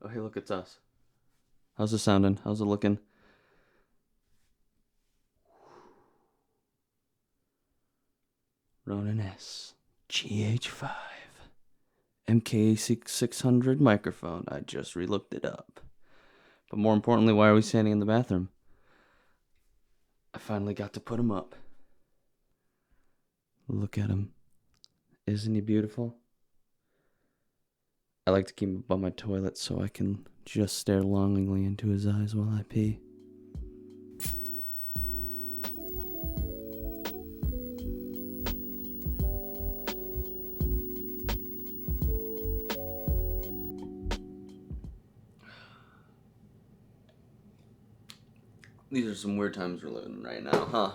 Oh, hey, look, it's us. How's it sounding? How's it looking? Ronin S. GH5. MK600 microphone. I just relooked it up. But more importantly, why are we standing in the bathroom? I finally got to put him up. Look at him. Isn't he beautiful? I like to keep him by my toilet so I can just stare longingly into his eyes while I pee. These are some weird times we're living in right now, huh?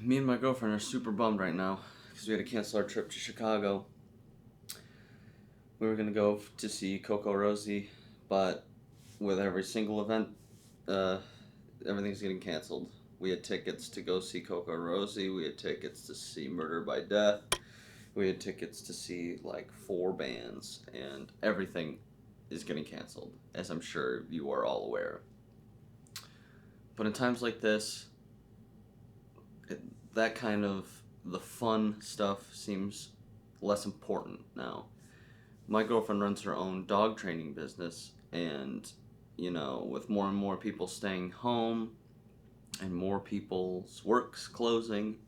Me and my girlfriend are super bummed right now because we had to cancel our trip to Chicago. We were gonna go to see Coco Rosie, but with every single event, uh, everything's getting canceled. We had tickets to go see Coco Rosie. We had tickets to see Murder by Death. We had tickets to see like 4 bands, and everything is getting canceled, as I'm sure you are all aware. But in times like this, it, that kind of the fun stuff seems less important now. My girlfriend runs her own dog training business, and with more and more people staying home and more people's works closing,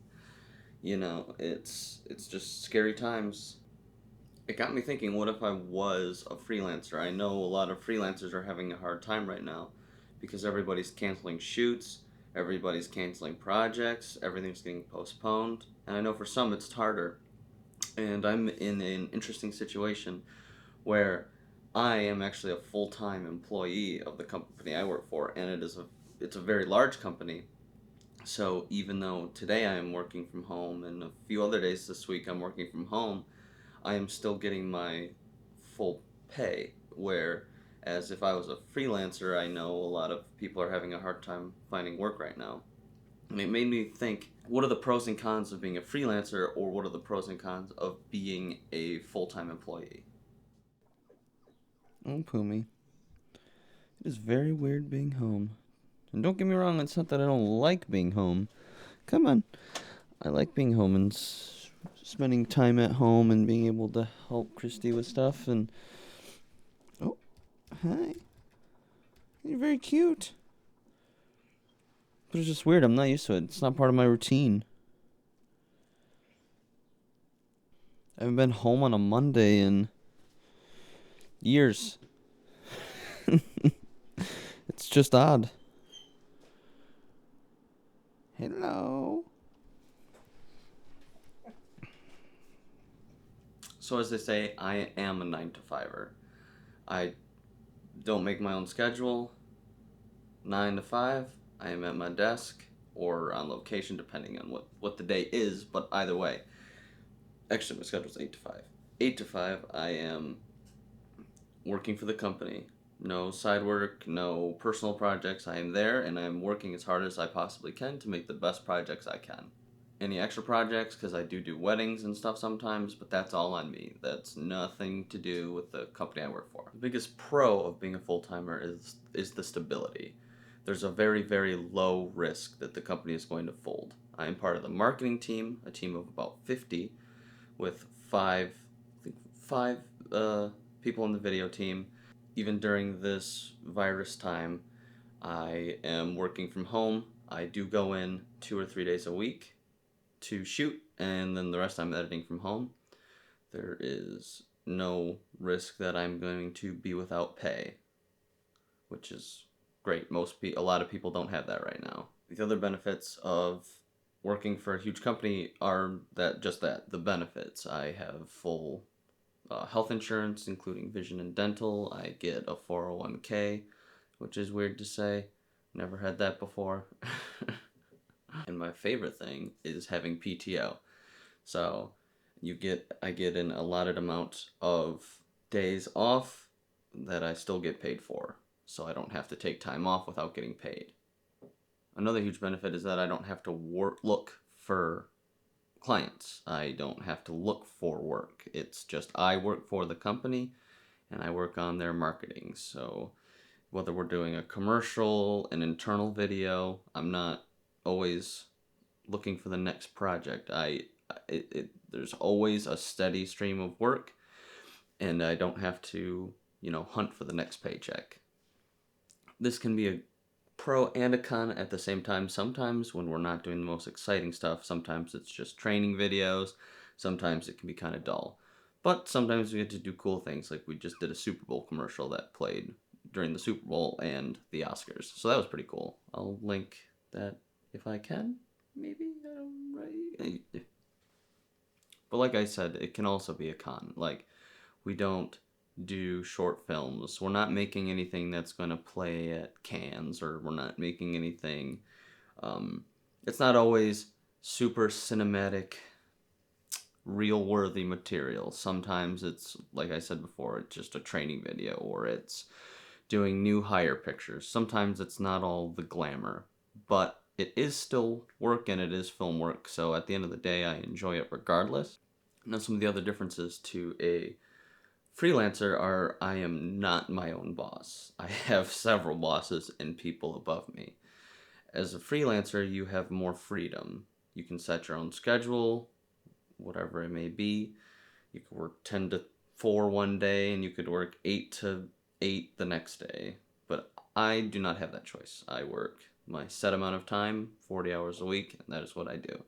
it's just scary times. It got me thinking, what if I was a freelancer? I know a lot of freelancers are having a hard time right now because everybody's canceling shoots, everybody's canceling projects, everything's getting postponed, and I know for some it's harder. And I'm in an interesting situation where I am actually a full-time employee of the company I work for, and it's a very large company. So even though today I am working from home and a few other days this week I'm working from home, I am still getting my full pay. Whereas if I was a freelancer, I know a lot of people are having a hard time finding work right now. And it made me think, what are the pros and cons of being a freelancer, or what are the pros and cons of being a full-time employee? Oh, Pumi. It is very weird being home. And don't get me wrong, it's not that I don't like being home. Come on. I like being home and spending time at home and being able to help Christy with stuff. And oh, hi. You're very cute. But it's just weird. I'm not used to it. It's not part of my routine. I haven't been home on a Monday in years. It's just odd. Hello. So as they say, I am a 9 to 5er. I don't make my own schedule. 9 to 5, I am at my desk or on location depending on what the day is, but either way. Actually, my schedule's 8 to 5. 8 to 5, I am working for the company. No side work, no personal projects. I am there and I'm working as hard as I possibly can to make the best projects I can. Any extra projects, because I do weddings and stuff sometimes, but that's all on me. That's nothing to do with the company I work for. The biggest pro of being a full-timer is the stability. There's a very, very low risk that the company is going to fold. I am part of the marketing team, a team of about 50, with five people in the video team. Even during this virus time, I am working from home. I do go in 2 or 3 days a week to shoot, and then the rest I'm editing from home. There is no risk that I'm going to be without pay, which is great. A lot of people don't have that right now. The other benefits of working for a huge company are that the benefits. I have full health insurance, including vision and dental. I get a 401k, which is weird to say. Never had that before. And my favorite thing is having PTO. So I get an allotted amount of days off that I still get paid for. So I don't have to take time off without getting paid. Another huge benefit is that I don't have to look for clients. I don't have to look for work. It's just I work for the company and I work on their marketing. So whether we're doing a commercial, an internal video, I'm not always looking for the next project. There's always a steady stream of work, and I don't have to, hunt for the next paycheck. This can be a pro and a con at the same time. Sometimes when we're not doing the most exciting stuff, sometimes it's just training videos, sometimes it can be kind of dull. But sometimes we get to do cool things, like we just did a Super Bowl commercial that played during the Super Bowl and the Oscars. So that was pretty cool. I'll link that if I can, maybe. Right. But like I said, it can also be a con. Like, we don't do short films. We're not making anything that's going to play at Cannes, or we're not making anything. It's not always super cinematic, real worthy material. Sometimes it's, like I said before, it's just a training video, or it's doing new hire pictures. Sometimes it's not all the glamour, but it is still work and it is film work. So at the end of the day, I enjoy it regardless. Now, some of the other differences to a freelancer are I am not my own boss. I have several bosses and people above me. As a freelancer, you have more freedom. You can set your own schedule, whatever it may be. You could work 10 to 4 one day and you could work 8 to 8 the next day. But I do not have that choice. I work my set amount of time, 40 hours a week, and that is what I do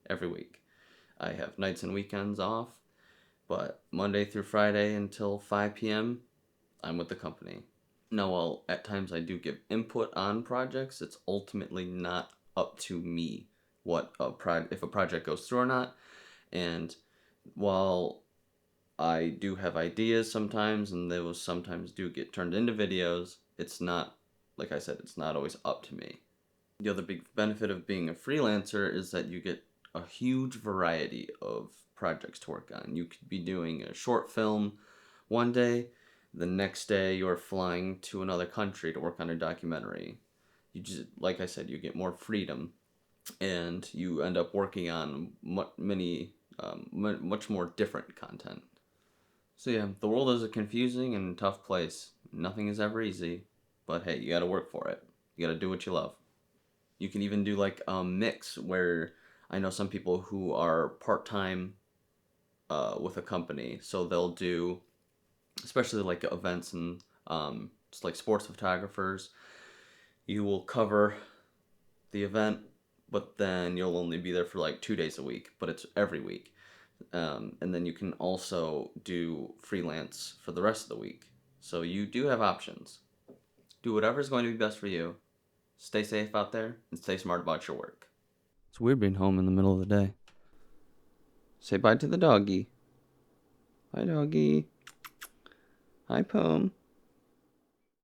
every week. I have nights and weekends off, but Monday through Friday until 5 p.m., I'm with the company. Now, while at times I do give input on projects, it's ultimately not up to me if a project goes through or not. And while I do have ideas sometimes, and those sometimes do get turned into videos, it's not, like I said, it's not always up to me. The other big benefit of being a freelancer is that you get a huge variety of projects to work on. You could be doing a short film one day, the next day you're flying to another country to work on a documentary. You just, like I said, you get more freedom, and you end up working on much more different content. So yeah, the world is a confusing and tough place. Nothing is ever easy, but hey, you gotta work for it. You gotta do what you love. You can even do like a mix where I know some people who are part-time with a company, so they'll do, especially like events and just like sports photographers, you will cover the event, but then you'll only be there for like 2 days a week, but it's every week. And then you can also do freelance for the rest of the week. So you do have options. Do whatever's going to be best for you. Stay safe out there and stay smart about your work. It's weird being home in the middle of the day. Say bye to the doggy. Bye, doggy. Hi, Pome.